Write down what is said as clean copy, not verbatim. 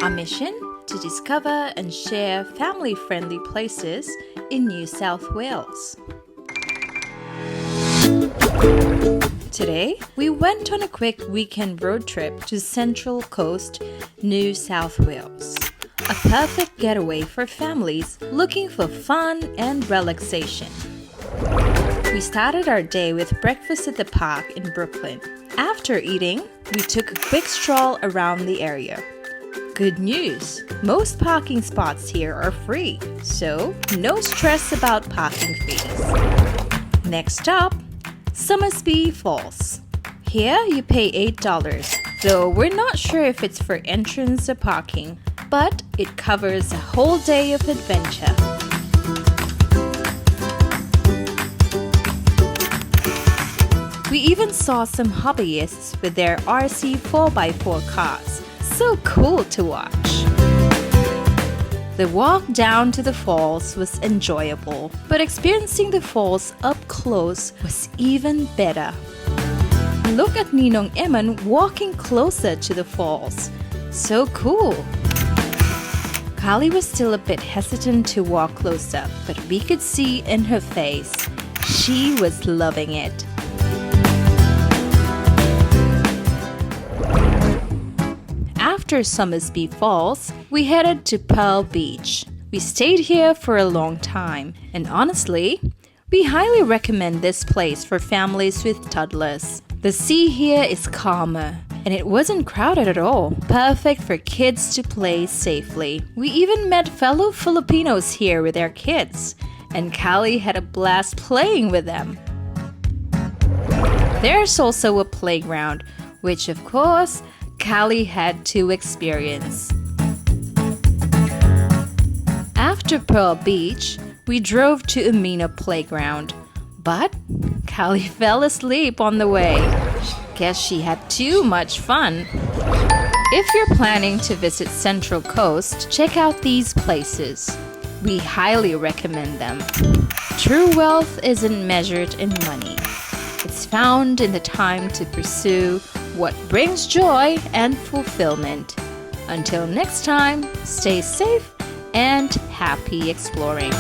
Our mission? To discover and share family-friendly places in New South Wales. Today, we went on a quick weekend road trip to Central Coast, New South Wales. A perfect getaway for families looking for fun and relaxation. We started our day with breakfast at the park in Brooklyn. After eating, we took a quick stroll around the area. Good news! Most parking spots here are free, so no stress about parking fees. Next up, Somersby Falls. Here you pay $8, though we're not sure if it's for entrance or parking, but it covers a whole day of adventure. We even saw some hobbyists with their RC 4x4 cars. So cool to watch. The walk down to the falls was enjoyable, but experiencing the falls up close was even better. Look at Ninong Eman walking closer to the falls. So cool. Calie was still a bit hesitant to walk closer, but we could see in her face she was loving it. After Somersby Falls, we headed to Pearl Beach. We stayed here for a long time, and honestly, we highly recommend this place for families with toddlers. The sea here is calmer, and it wasn't crowded at all, perfect for kids to play safely. We even met fellow Filipinos here with their kids, and Calie had a blast playing with them. There's also a playground, which of course, Calie had to experience. After Pearl Beach, we drove to Umina Playground, but Calie fell asleep on the way. Guess she had too much fun. If you're planning to visit Central Coast, check out these places. We highly recommend them. True wealth isn't measured in money. It's found in the time to pursue what brings joy and fulfillment. Until next time, stay safe and happy exploring.